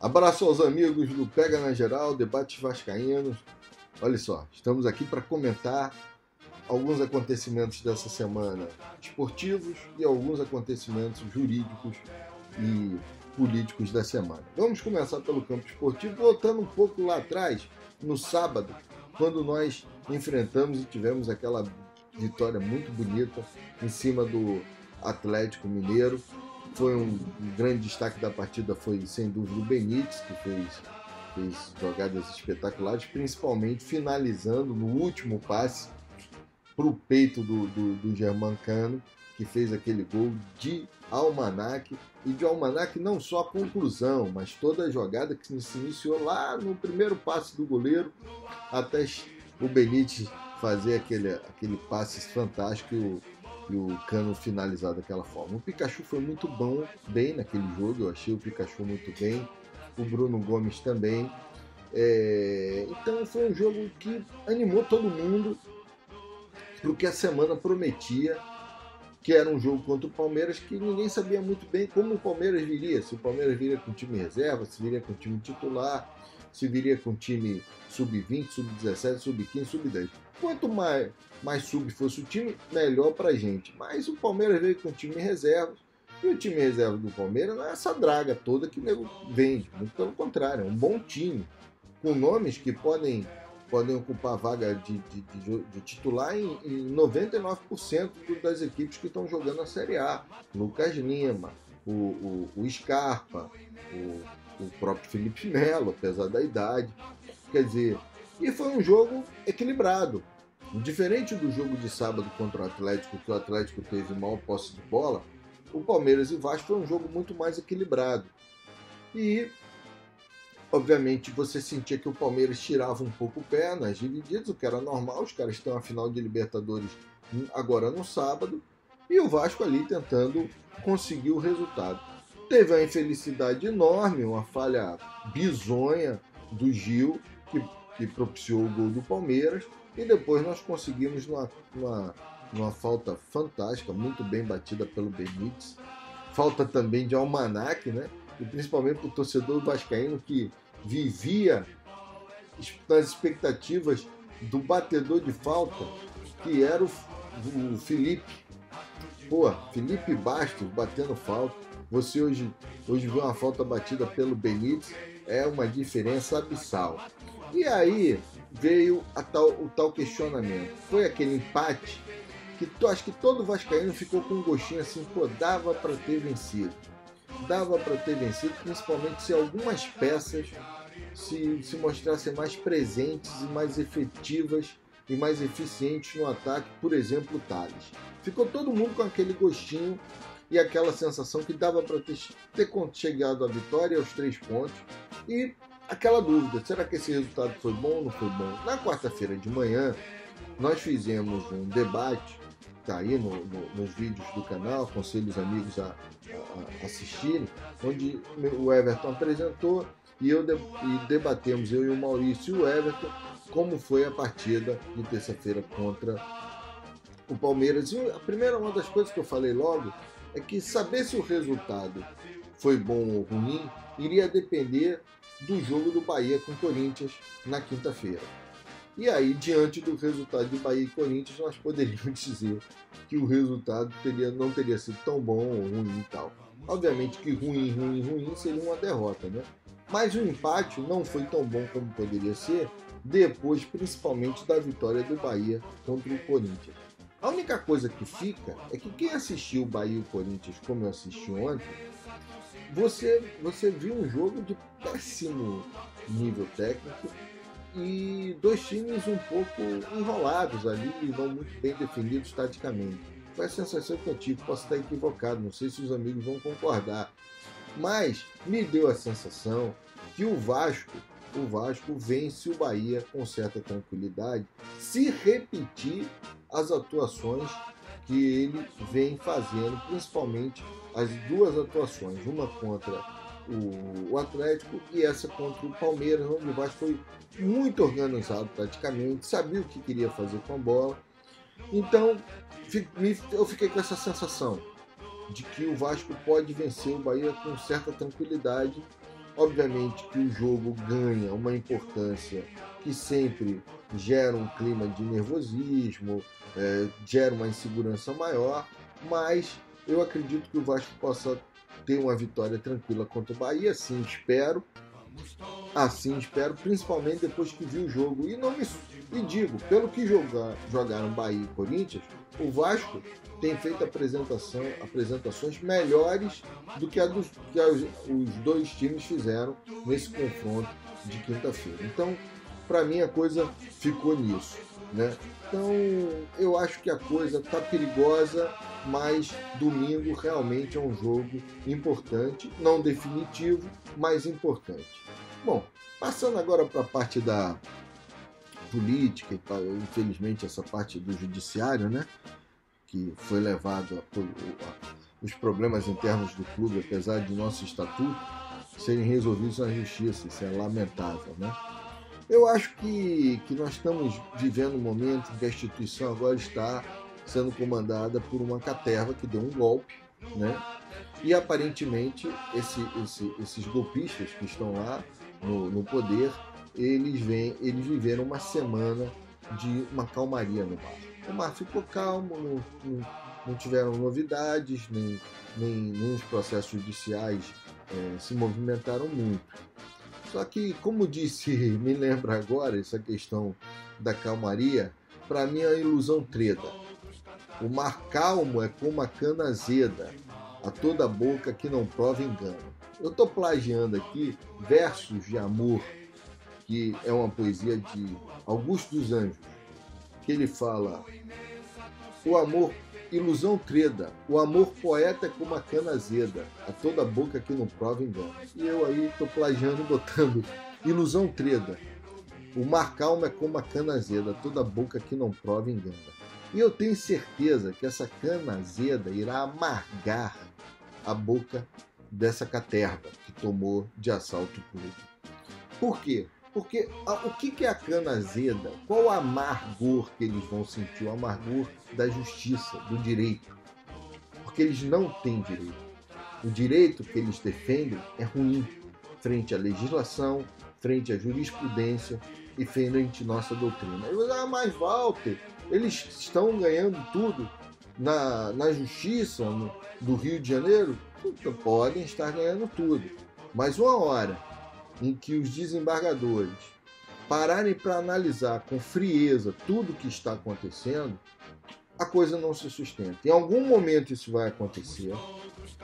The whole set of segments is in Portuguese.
Abraço aos amigos do Pega na Geral, Debates Vascaínos. Olha só, estamos aqui para comentar alguns acontecimentos dessa semana esportivos e alguns acontecimentos jurídicos e políticos da semana. Vamos começar pelo campo esportivo, voltando um pouco lá atrás, no sábado, quando nós enfrentamos e tivemos aquela vitória muito bonita em cima do Atlético Mineiro. Foi um grande destaque da partida, foi sem dúvida o Benítez, que fez jogadas espetaculares, principalmente finalizando no último passe para o peito do Germancano, que fez aquele gol de almanaque, e de almanaque não só a conclusão, mas toda a jogada que se iniciou lá no primeiro passe do goleiro, até o Benítez fazer aquele passe fantástico e o Cano finalizar daquela forma. O Pikachu foi muito bem naquele jogo, eu achei o Pikachu muito bem, o Bruno Gomes também. Então foi um jogo que animou todo mundo para o que a semana prometia, que era um jogo contra o Palmeiras que ninguém sabia muito bem como o Palmeiras viria, se o Palmeiras viria com time reserva, se viria com time titular, se viria com time sub-20, sub-17, sub-15, sub-10. Quanto mais sub fosse o time, melhor pra gente. Mas o Palmeiras veio com time reserva, e o time reserva do Palmeiras não é essa draga toda que o nego vende, muito pelo contrário, é um bom time, com nomes que podem ocupar a vaga de titular em 99% das equipes que estão jogando a Série A. Lucas Lima, o Scarpa, o próprio Felipe Melo, apesar da idade. Quer dizer, e foi um jogo equilibrado. Diferente do jogo de sábado contra o Atlético, que o Atlético teve maior posse de bola, o Palmeiras e Vasco foi um jogo muito mais equilibrado. E obviamente você sentia que o Palmeiras tirava um pouco o pé nas divididas, o que era normal, os caras estão a final de Libertadores agora no sábado, e o Vasco ali tentando conseguir o resultado. Teve uma infelicidade enorme, uma falha bizonha do Gil, que propiciou o gol do Palmeiras, e depois nós conseguimos numa falta fantástica, muito bem batida pelo Benítez, falta também de almanaque, né? E principalmente para o torcedor vascaíno que vivia nas expectativas do batedor de falta, que era o Felipe. Felipe Bastos batendo falta. Você hoje viu uma falta batida pelo Benítez, é uma diferença abissal. E aí veio o tal questionamento. Foi aquele empate que acho que todo vascaíno ficou com um gostinho assim, dava para ter vencido. Dava para ter vencido, principalmente se algumas peças se mostrassem mais presentes e mais efetivas e mais eficientes no ataque, por exemplo, o Thales. Ficou todo mundo com aquele gostinho e aquela sensação que dava para ter chegado à vitória aos 3 pontos, e aquela dúvida, será que esse resultado foi bom ou não foi bom? Na quarta-feira de manhã, nós fizemos um debate, está aí nos vídeos do canal, aconselho os amigos a assistirem, onde o Everton apresentou e debatemos, eu e o Maurício e o Everton, como foi a partida de terça-feira contra o Palmeiras. E uma das coisas que eu falei logo é que saber se o resultado foi bom ou ruim iria depender do jogo do Bahia com o Corinthians na quinta-feira. E aí, diante do resultado de Bahia e Corinthians, nós poderíamos dizer que o resultado não teria sido tão bom ou ruim e tal. Obviamente que ruim seria uma derrota, né? Mas o empate não foi tão bom como poderia ser, depois principalmente da vitória do Bahia contra o Corinthians. A única coisa que fica é que quem assistiu o Bahia e o Corinthians, como eu assisti ontem, você viu um jogo de péssimo nível técnico e dois times um pouco enrolados ali e não muito bem definidos taticamente. Foi a sensação que eu tive, posso estar equivocado, não sei se os amigos vão concordar, mas me deu a sensação que o Vasco vence o Bahia com certa tranquilidade, se repetir as atuações que ele vem fazendo, principalmente as duas atuações, uma contra o Atlético e essa contra o Palmeiras, onde o Vasco foi muito organizado praticamente, sabia o que queria fazer com a bola. Então eu fiquei com essa sensação de que o Vasco pode vencer o Bahia com certa tranquilidade Obviamente que o jogo ganha uma importância que sempre gera um clima de nervosismo, gera uma insegurança maior, mas eu acredito que o Vasco possa ter uma vitória tranquila contra o Bahia, assim espero, principalmente depois que vi o jogo. E digo, pelo que jogaram Bahia e Corinthians, o Vasco tem feito apresentações melhores do que os dois times fizeram nesse confronto de quinta-feira. Então, para mim, a coisa ficou nisso, né? Então, eu acho que a coisa está perigosa, mas domingo realmente é um jogo importante, não definitivo, mas importante. Bom, passando agora para a parte da política, infelizmente essa parte do judiciário, né? Que foi levado os problemas internos do clube, apesar de nosso estatuto, serem resolvidos na justiça. Isso é lamentável, né? Eu acho que nós estamos vivendo um momento em que a instituição agora está sendo comandada por uma caterva que deu um golpe, né? E aparentemente esses golpistas que estão lá no poder, eles viveram uma semana de uma calmaria no mar. O mar ficou calmo, não tiveram novidades, nem os processos judiciais se movimentaram muito. Só que, como disse, me lembra agora, essa questão da calmaria, para mim é uma ilusão treta. O mar calmo é como a cana azeda, a toda boca que não prova engano. Eu estou plagiando aqui versos de amor, que é uma poesia de Augusto dos Anjos, que ele fala: o amor, ilusão treda, o amor poeta é como a cana azeda, a toda boca que não prova engano. E eu aí estou plagiando e botando ilusão treda, o mar calmo é como a cana azeda, a toda boca que não prova engana. E eu tenho certeza que essa cana azeda irá amargar a boca dessa caterva que tomou de assalto o clube. Por quê? Porque o que é a cana azeda? Qual o amargor que eles vão sentir? O amargor da justiça, do direito. Porque eles não têm direito. O direito que eles defendem é ruim frente à legislação, frente à jurisprudência e frente à nossa doutrina. Mas Walter, eles estão ganhando tudo na justiça do Rio de Janeiro? Podem estar ganhando tudo. Mas uma hora em que os desembargadores pararem para analisar com frieza tudo o que está acontecendo, a coisa não se sustenta. Em algum momento isso vai acontecer,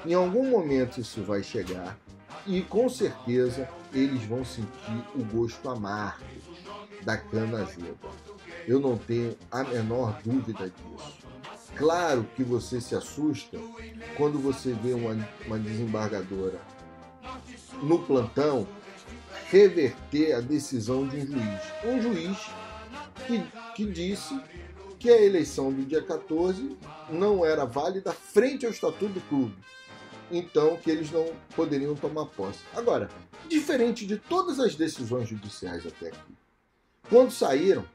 em algum momento isso vai chegar, e com certeza eles vão sentir o gosto amargo da cana azeda. Eu não tenho a menor dúvida disso. Claro que você se assusta quando você vê uma desembargadora no plantão reverter a decisão de um juiz. Um juiz que disse que a eleição do dia 14 não era válida frente ao estatuto do clube. Então, que eles não poderiam tomar posse. Agora, diferente de todas as decisões judiciais até aqui, quando saiu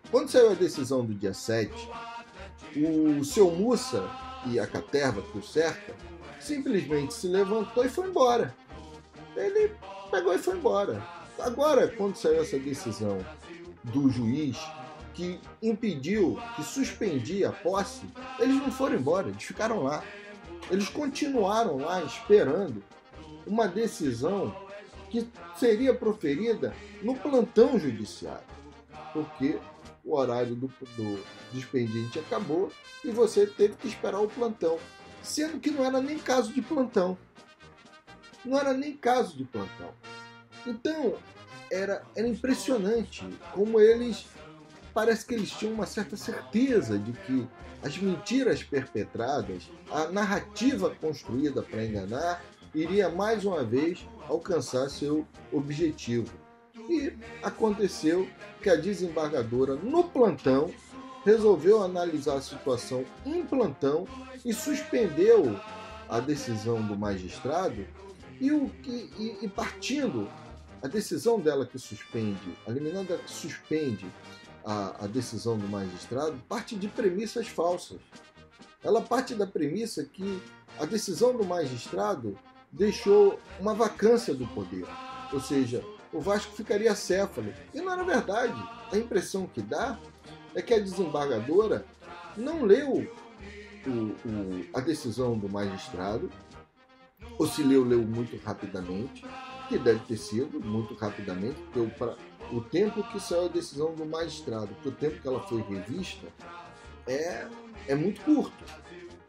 a decisão do dia 7, o seu Mussa e a caterva que o cerca simplesmente se levantou e foi embora. Ele pegou e foi embora. Agora, quando saiu essa decisão do juiz que impediu, que suspendia a posse, eles não foram embora, eles ficaram lá. Eles continuaram lá esperando uma decisão que seria proferida no plantão judiciário, porque o horário do expediente acabou e você teve que esperar o plantão, sendo que não era nem caso de plantão. Não era nem caso de plantão. Então, era impressionante como parece que eles tinham uma certa certeza de que as mentiras perpetradas, a narrativa construída para enganar, iria mais uma vez alcançar seu objetivo. E aconteceu que a desembargadora, no plantão, resolveu analisar a situação em plantão e suspendeu a decisão do magistrado e partindo, a decisão dela que suspende, a liminar dela que suspende a decisão do magistrado, parte de premissas falsas. Ela parte da premissa que a decisão do magistrado deixou uma vacância do poder. Ou seja, o Vasco ficaria acéfalo. E não era verdade. A impressão que dá é que a desembargadora não leu a decisão do magistrado, ou se leu muito rapidamente, que deve ter sido muito rapidamente, porque o tempo que saiu a decisão do magistrado, porque o tempo que ela foi revista é muito curto.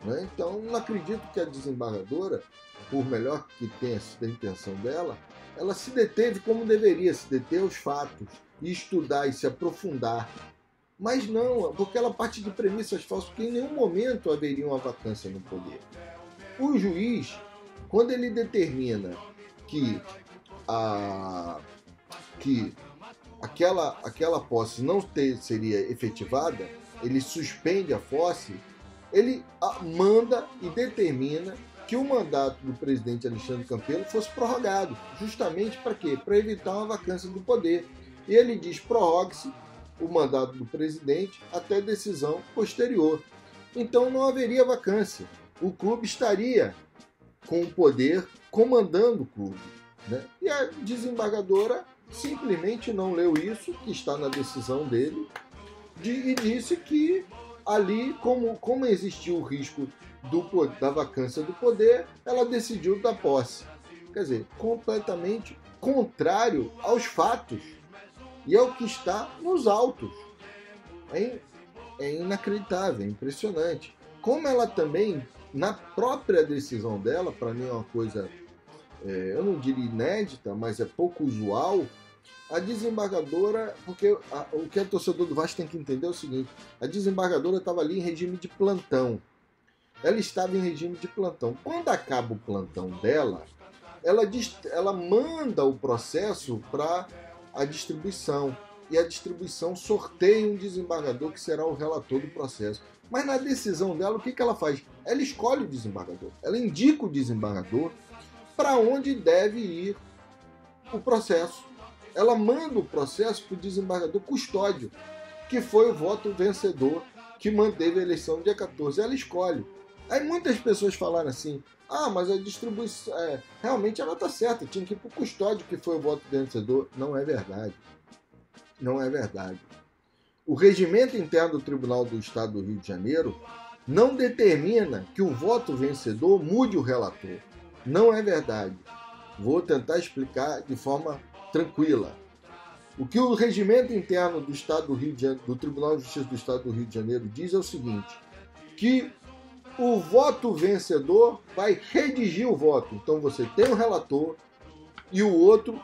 Né? Então, não acredito que a desembargadora, por melhor que tenha sido a intenção dela, ela se deteve como deveria, se deter aos fatos, e estudar e se aprofundar. Mas não, porque ela parte de premissas falsas, porque em nenhum momento haveria uma vacância no poder. O juiz, quando ele determina que aquela posse não seria efetivada, ele suspende a posse, ele manda e determina que o mandato do presidente Alexandre Campelo fosse prorrogado. Justamente para quê? Para evitar uma vacância do poder. E ele diz: prorrogue-se o mandato do presidente até decisão posterior. Então não haveria vacância. O clube estaria com o poder comandando o clube. Né? E a desembargadora simplesmente não leu isso, que está na decisão dele, e disse que ali, como existiu o risco da vacância do poder, ela decidiu da posse. Quer dizer, completamente contrário aos fatos e ao que está nos autos. É inacreditável, é impressionante. Como ela também, na própria decisão dela, para mim é uma coisa, eu não diria inédita, mas é pouco usual, a desembargadora, porque o que a torcedor do Vasco tem que entender é o seguinte: a desembargadora estava ali em regime de plantão. Ela estava em regime de plantão. Quando acaba o plantão dela, ela manda o processo para a distribuição. E a distribuição sorteia um desembargador que será o relator do processo. Mas na decisão dela, o que ela faz? Ela escolhe o desembargador. Ela indica o desembargador para onde deve ir o processo. Ela manda o processo para o desembargador custódio, que foi o voto vencedor que manteve a eleição no dia 14. Ela escolhe. Aí muitas pessoas falaram assim: mas a distribuição, realmente ela está certa, tinha que ir para o custódio, que foi o voto vencedor. Não é verdade. Não é verdade. O regimento interno do Tribunal do Estado do Rio de Janeiro não determina que o voto vencedor mude o relator. Não é verdade. Vou tentar explicar de forma tranquila. O que o regimento interno do Estado do Tribunal de Justiça do Estado do Rio de Janeiro diz é o seguinte: que o voto vencedor vai redigir o voto. Então você tem um relator e o outro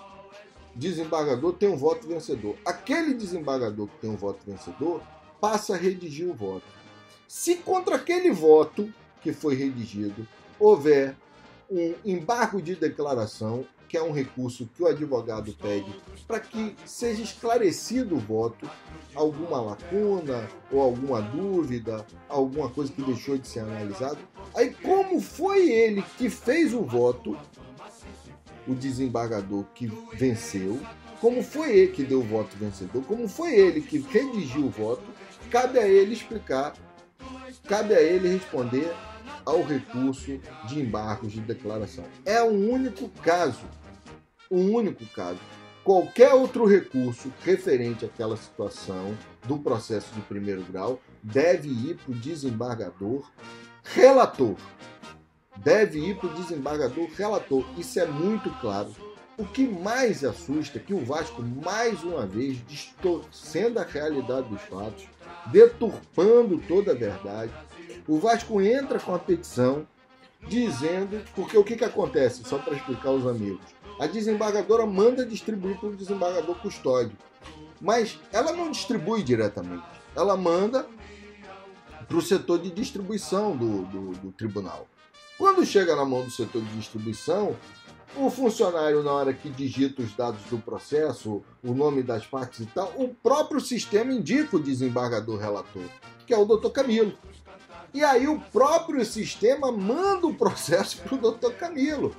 desembargador tem um voto vencedor. Aquele desembargador que tem um voto vencedor passa a redigir o voto. Se contra aquele voto que foi redigido houver um embargo de declaração, que é um recurso que o advogado pede para que seja esclarecido o voto, alguma lacuna ou alguma dúvida, alguma coisa que deixou de ser analisado, aí como foi ele que fez o voto, o desembargador que venceu, como foi ele que deu o voto vencedor, como foi ele que redigiu o voto, cabe a ele explicar, cabe a ele responder ao recurso de embargos de declaração. É um único caso. Um único caso. Qualquer outro recurso referente àquela situação do processo de primeiro grau deve ir para o desembargador relator. Deve ir para o desembargador relator. Isso é muito claro. O que mais assusta é que o Vasco, mais uma vez, distorcendo a realidade dos fatos, deturpando toda a verdade, o Vasco entra com a petição dizendo... Porque o que acontece? Só para explicar aos amigos. A desembargadora manda distribuir para o desembargador custódio. Mas ela não distribui diretamente. Ela manda para o setor de distribuição do tribunal. Quando chega na mão do setor de distribuição, o funcionário, na hora que digita os dados do processo, o nome das partes e tal, o próprio sistema indica o desembargador relator, que é o Dr. Camilo. E aí o próprio sistema manda o processo para o Dr. Camilo.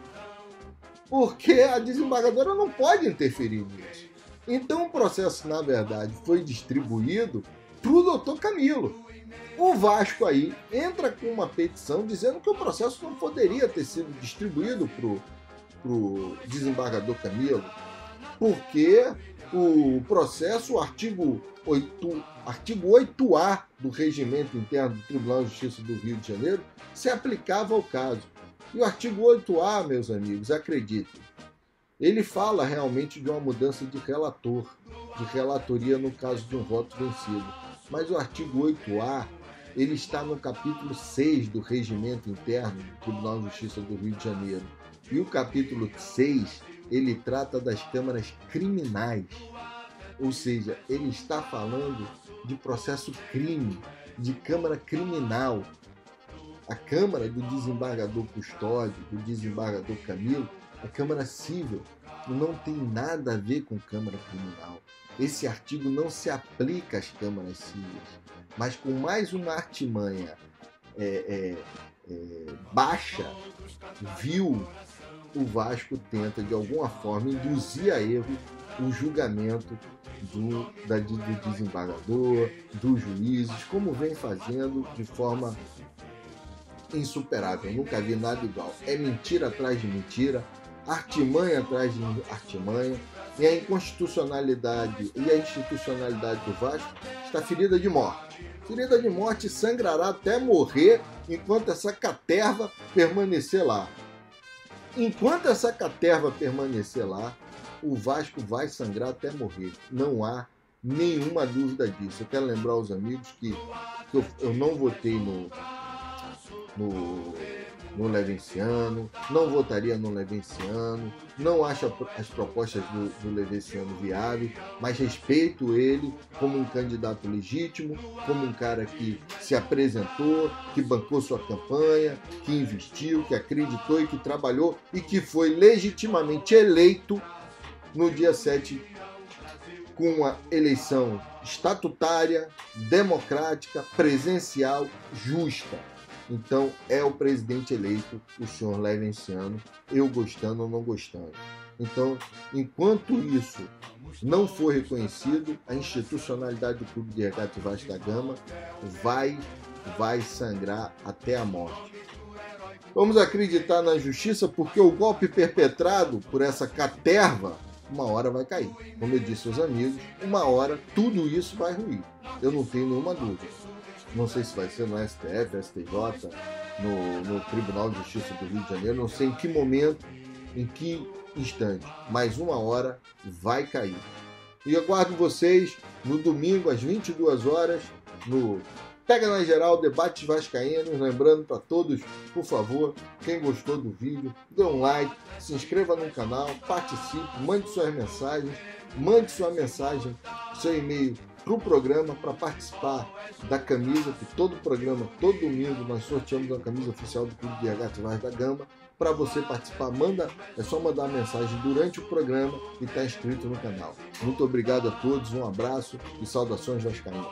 Porque a desembargadora não pode interferir nisso. Então o processo, na verdade, foi distribuído para o Dr. Camilo. O Vasco aí entra com uma petição dizendo que o processo não poderia ter sido distribuído pro desembargador Camilo, porque o processo, o artigo 8A do Regimento Interno do Tribunal de Justiça do Rio de Janeiro, se aplicava ao caso. E o artigo 8A, meus amigos, acreditem, ele fala realmente de uma mudança de relator, de relatoria no caso de um voto vencido. Mas o artigo 8A, ele está no capítulo 6 do Regimento Interno do Tribunal de Justiça do Rio de Janeiro. E o capítulo 6, ele trata das câmaras criminais. Ou seja, ele está falando de processo crime, de câmara criminal. A Câmara do desembargador Custódio, do desembargador Camilo, é Câmara Civil, não tem nada a ver com Câmara Criminal. Esse artigo não se aplica às câmaras civis, mas com mais uma artimanha baixa, vil, o Vasco tenta de alguma forma induzir a erro o julgamento do desembargador, dos juízes, como vem fazendo de forma insuperável. Eu nunca vi nada igual. É mentira atrás de mentira, artimanha atrás de artimanha, e a inconstitucionalidade e a institucionalidade do Vasco está ferida de morte. Ferida de morte, sangrará até morrer enquanto essa caterva permanecer lá. Enquanto essa caterva permanecer lá, o Vasco vai sangrar até morrer. Não há nenhuma dúvida disso. Eu quero lembrar aos amigos que eu não votei no Levenciano, não votaria no Levenciano, não acho as propostas do Levenciano viáveis, mas respeito ele como um candidato legítimo, como um cara que se apresentou, que bancou sua campanha, que investiu, que acreditou e que trabalhou e que foi legitimamente eleito no dia 7 com uma eleição estatutária, democrática, presencial, justa. Então, é o presidente eleito, o senhor Levenciano, eu gostando ou não gostando. Então, enquanto isso não for reconhecido, a institucionalidade do Clube de Regatas Vasco da Gama vai sangrar até a morte. Vamos acreditar na justiça, porque o golpe perpetrado por essa caterva, uma hora vai cair. Como eu disse aos amigos, uma hora tudo isso vai ruir. Eu não tenho nenhuma dúvida. Não sei se vai ser no STF, STJ, no Tribunal de Justiça do Rio de Janeiro, não sei em que momento, em que instante, mas uma hora vai cair. E eu aguardo vocês no domingo às 22 horas no Pega na Geral, Debates Vascaínos. Lembrando para todos, por favor, quem gostou do vídeo, dê um like, se inscreva no canal, participe, mande suas mensagens, mande sua mensagem, seu e-mail para o programa, para participar da camisa, que todo programa, todo domingo, nós sorteamos uma camisa oficial do Clube de Regatas Vasco da Gama. Para você participar, é só mandar uma mensagem durante o programa e estar inscrito no canal. Muito obrigado a todos, um abraço e saudações vascaínas.